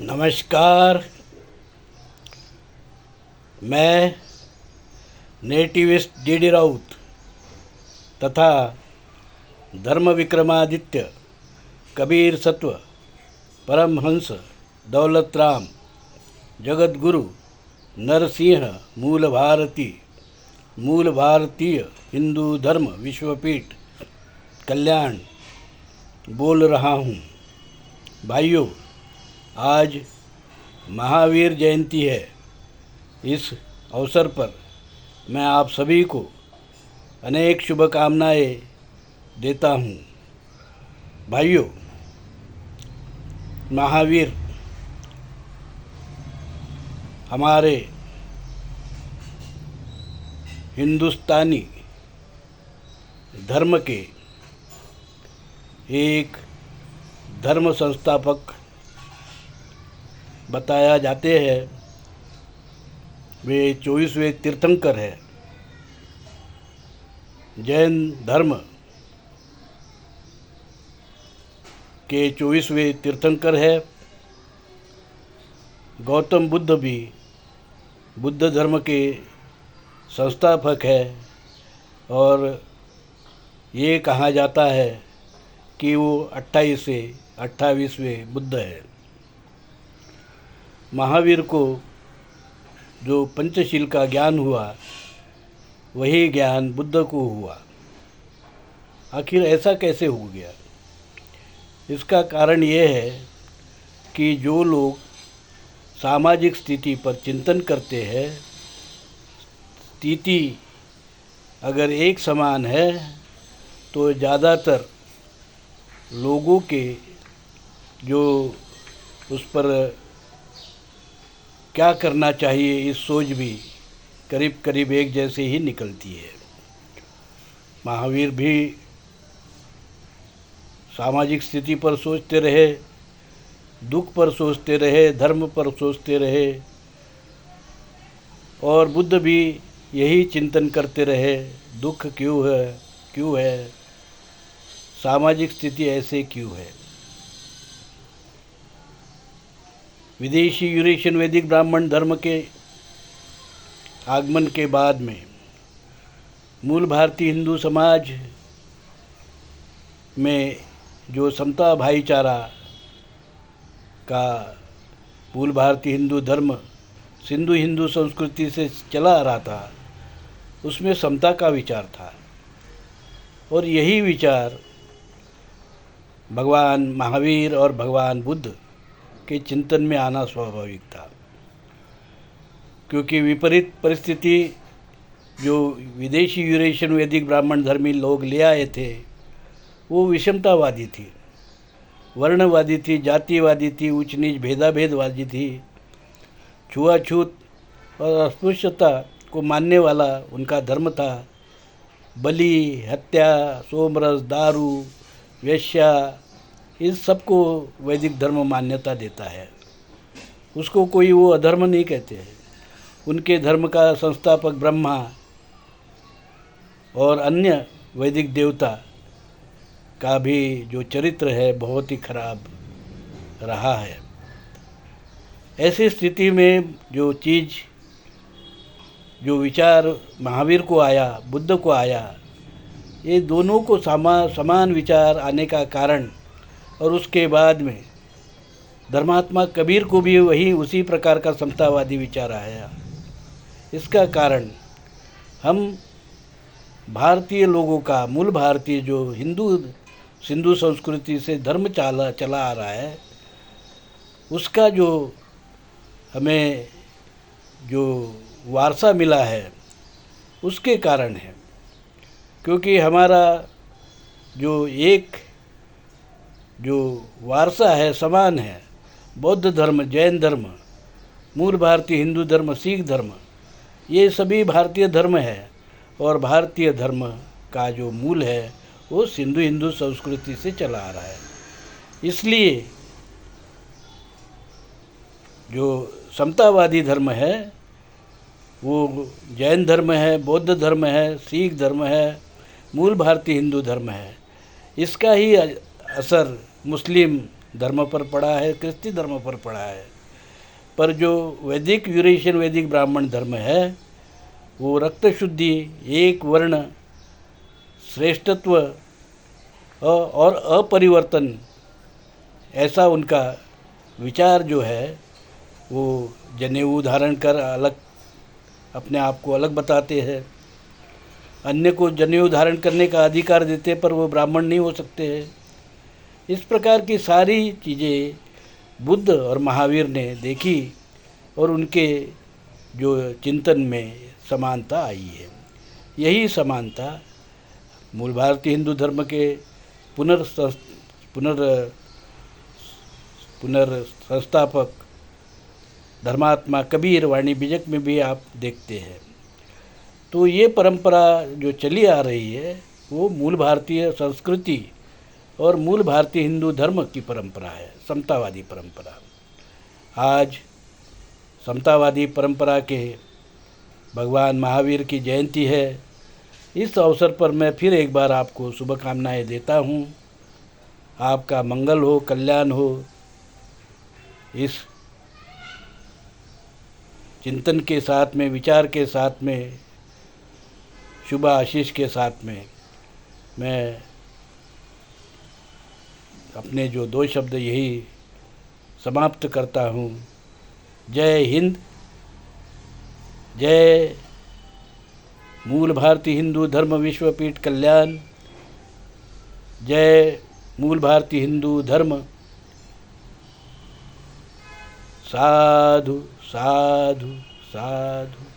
नमस्कार। मैं nativist D Raut तथा धर्म विक्रमादित्य कबीर सत्व परमहंस दौलत राम जगत गुरु नरसिंह मूल भारतीय हिंदू धर्म विश्वपीठ कल्याण बोल रहा हूँ। भाइयों, आज महावीर जयंती है। इस अवसर पर मैं आप सभी को अनेक शुभकामनाएं देता हूँ। भाइयों, महावीर हमारे हिंदुस्तानी धर्म के एक धर्म संस्थापक बताया जाते हैं। वे 24वें तीर्थंकर है। जैन धर्म के 24वें तीर्थंकर है। गौतम बुद्ध भी बुद्ध धर्म के संस्थापक है और ये कहा जाता है कि वो 28 से 28वें बुद्ध है। महावीर को जो पंचशील का ज्ञान हुआ वही ज्ञान बुद्ध को हुआ। आखिर ऐसा कैसे हो गया? इसका कारण ये है कि जो लोग सामाजिक स्थिति पर चिंतन करते हैं, स्थिति अगर एक समान है तो ज़्यादातर लोगों के जो उस पर क्या करना चाहिए इस सोच भी करीब करीब एक जैसे ही निकलती है। महावीर भी सामाजिक स्थिति पर सोचते रहे, दुख पर सोचते रहे, धर्म पर सोचते रहे और बुद्ध भी यही चिंतन करते रहे, दुख क्यों है, सामाजिक स्थिति ऐसे क्यों है। विदेशी यूरेशियन वैदिक ब्राह्मण धर्म के आगमन के बाद में मूल भारतीय हिंदू समाज में जो समता भाईचारा का मूल भारतीय हिंदू धर्म सिंधु हिंदू संस्कृति से चला आ रहा था, उसमें समता का विचार था और यही विचार भगवान महावीर और भगवान बुद्ध के चिंतन में आना स्वाभाविक था। क्योंकि विपरीत परिस्थिति जो विदेशी यूरेशियन वैदिक ब्राह्मण धर्मी लोग ले आए थे वो विषमतावादी थी, वर्णवादी थी, जातिवादी थी, ऊंच नीच भेदाभेदवादी थी, छुआछूत और अस्पृश्यता को मानने वाला उनका धर्म था। बलि, हत्या, सोमरस, दारू, वेश्या, इन सबको वैदिक धर्म मान्यता देता है। उसको कोई वो अधर्म नहीं कहते हैं। उनके धर्म का संस्थापक ब्रह्मा और अन्य वैदिक देवता का भी जो चरित्र है बहुत ही खराब रहा है। ऐसी स्थिति में जो विचार महावीर को आया, बुद्ध को आया, ये दोनों को समान विचार आने का कारण और उसके बाद में धर्मात्मा कबीर को भी उसी प्रकार का समतावादी विचार आया। इसका कारण हम भारतीय लोगों का मूल भारतीय जो सिंधु संस्कृति से धर्म चला आ रहा है उसका जो हमें जो वारसा मिला है उसके कारण है। क्योंकि हमारा जो वारसा है समान है। बौद्ध धर्म, जैन धर्म, मूल भारतीय हिंदू धर्म, सिख धर्म, ये सभी भारतीय धर्म है और भारतीय धर्म का जो मूल है वो सिंधु हिंदू संस्कृति से चला आ रहा है। इसलिए जो समतावादी धर्म है वो जैन धर्म है, बौद्ध धर्म है, सिख धर्म है, मूल भारतीय हिंदू धर्म है। इसका ही असर मुस्लिम धर्म पर पड़ा है, क्रिस्ती धर्म पर पड़ा है। पर जो वैदिक यूरेशियन वैदिक ब्राह्मण धर्म है वो रक्त शुद्धि, एक वर्ण, श्रेष्ठत्व और अपरिवर्तन, ऐसा उनका विचार जो है वो जनेऊ धारण कर अलग अपने आप को अलग बताते हैं। अन्य को जनेऊ धारण करने का अधिकार देते पर वो ब्राह्मण नहीं हो सकते हैं। इस प्रकार की सारी चीज़ें बुद्ध और महावीर ने देखी और उनके जो चिंतन में समानता आई है। यही समानता मूल भारतीय हिंदू धर्म के पुनर्संस्थापक धर्मात्मा कबीर वाणी बिजक में भी आप देखते हैं। तो ये परंपरा जो चली आ रही है वो मूल भारतीय संस्कृति और मूल भारतीय हिंदू धर्म की परंपरा है, समतावादी परंपरा। आज समतावादी परंपरा के भगवान महावीर की जयंती है। इस अवसर पर मैं फिर एक बार आपको शुभकामनाएं देता हूँ। आपका मंगल हो, कल्याण हो। इस चिंतन के साथ में, विचार के साथ में, शुभ आशीष के साथ में मैं अपने जो 2 शब्द यही समाप्त करता हूँ। जय हिंद, जय मूल भारतीय हिंदू धर्म विश्वपीठ कल्याण, जय मूल भारतीय हिंदू धर्म। साधु साधु साधु।